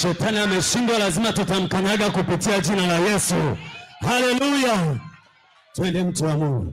Shetani ameshindwa, lazima tutamkanyaga kupitia jina la Yesu. Haleluya. Twende mtu wa Mungu.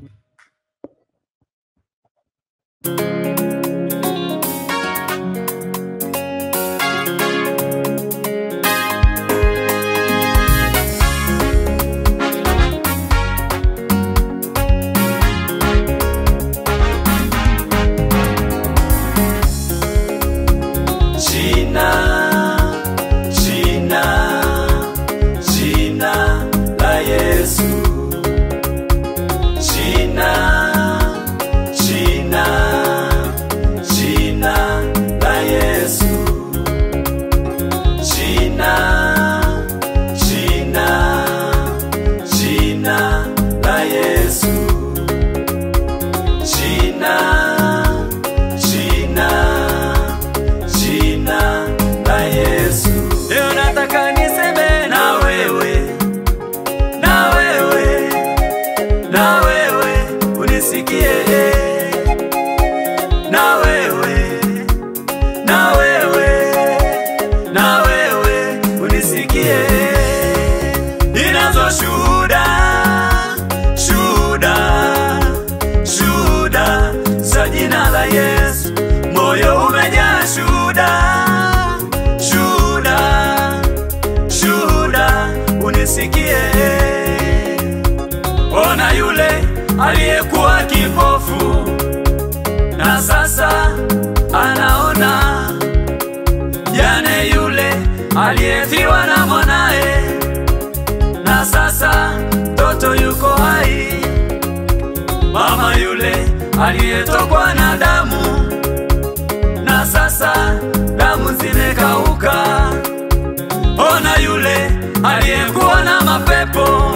Ona yule aliyekuwa kipofu na sasa anaona. Jane yule aliyefiwa na mwanae na sasa mtoto yuko hai. Mama yule aliyetokwa na damu na sasa damu zimekauka. Ona yule aliyekuwa na mapepo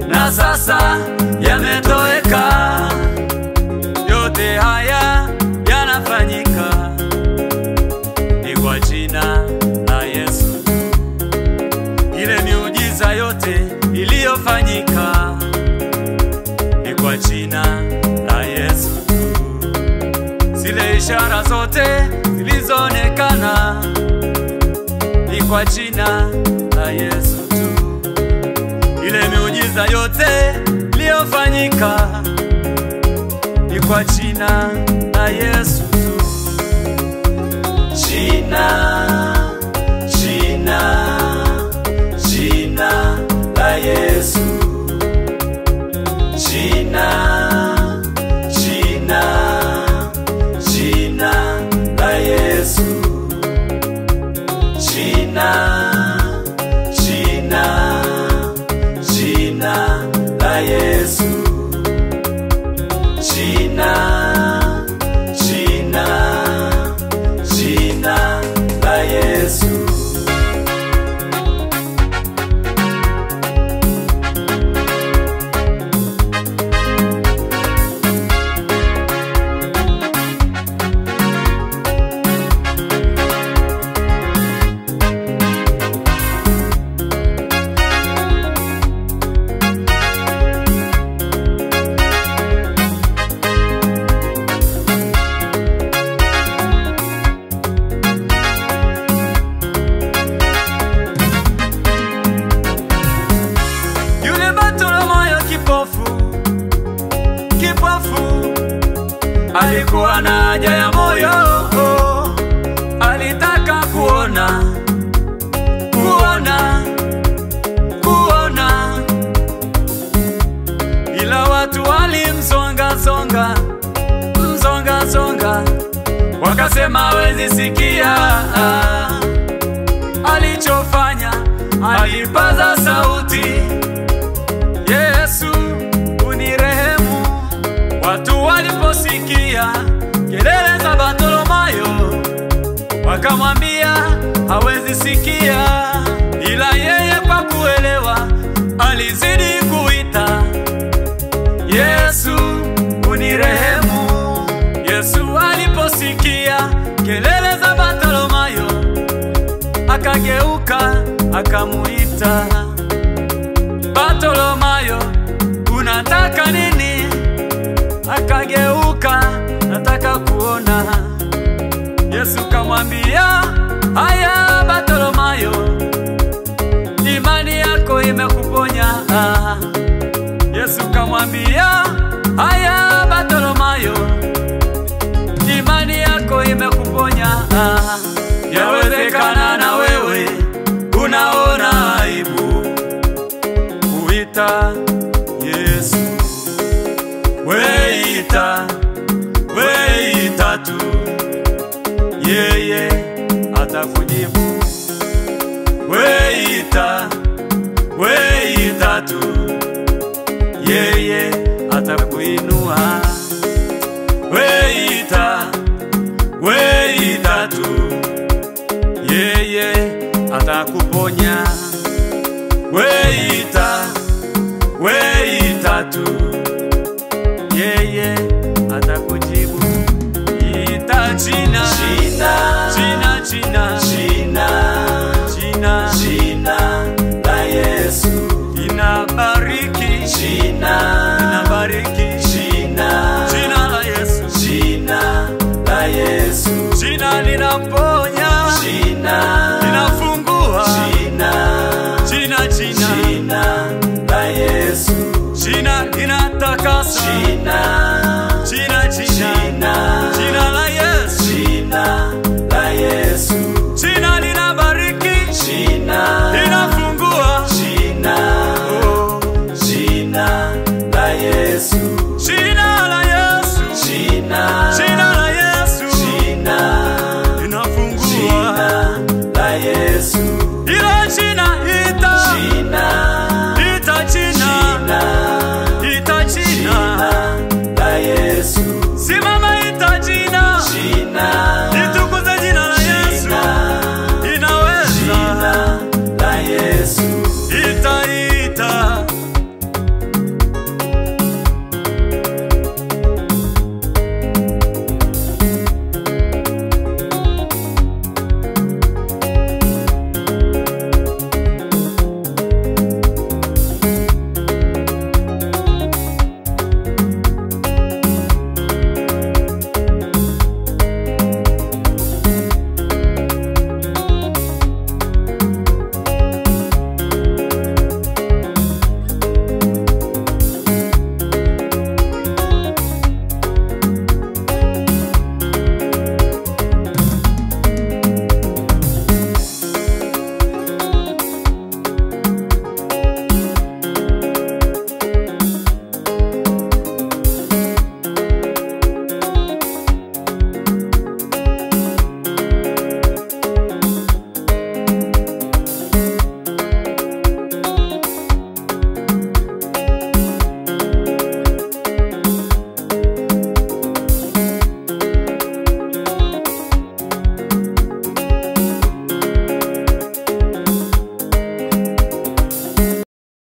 na sasa yametoweka. Yote haya yanafanyika ni kwa jina la Yesu. Ile miujiza yote iliyofanyika ni kwa jina la Yesu. Zile ishara zote zilizoonekana ni kwa jina la Yesu tu. Ile miujiza yote iliyofanyika ni kwa jina la Yesu tu. Jina, jina, jina la Yesu. Jina, jina, jina la Yesu. Jina, jina, jina la Yesu. Jina, jina, jina la Yesu. Alikuwa na haja ya moyo, alitaka kuona, kuona, kuona. Ila watu walimzonga zonga, mzonga zonga, wakasema hawezi sikia. Alichofanya, alipaza sauti, Yesu unirehemu. Watu waliposikia kelele za Bartholomayo wakamwambia hawezi sikia. Ila yeye kwa kuelewa alizidi kuita, Yesu unirehemu. Yesu aliposikia kelele za Bartholomayo akageuka akamuita, Bartholomayo unataka nini? Akageuka, nataka kuona. Yesu kamwambia, haya Bartholomayo, weita tu, yeye atakuinua. Weita tu, yeye atakuponya. Weita tu, yeye atakujibu. Ita jina la Yesu. Inabariki jina la Yesu. Jina linaponya, linafungua. Jina la Yesu. Jina linatakasa. Jina la Yesu. Jina linabariki. Linafungua. Jina la Yesu. Jina la Yesu. Jina la Yesu.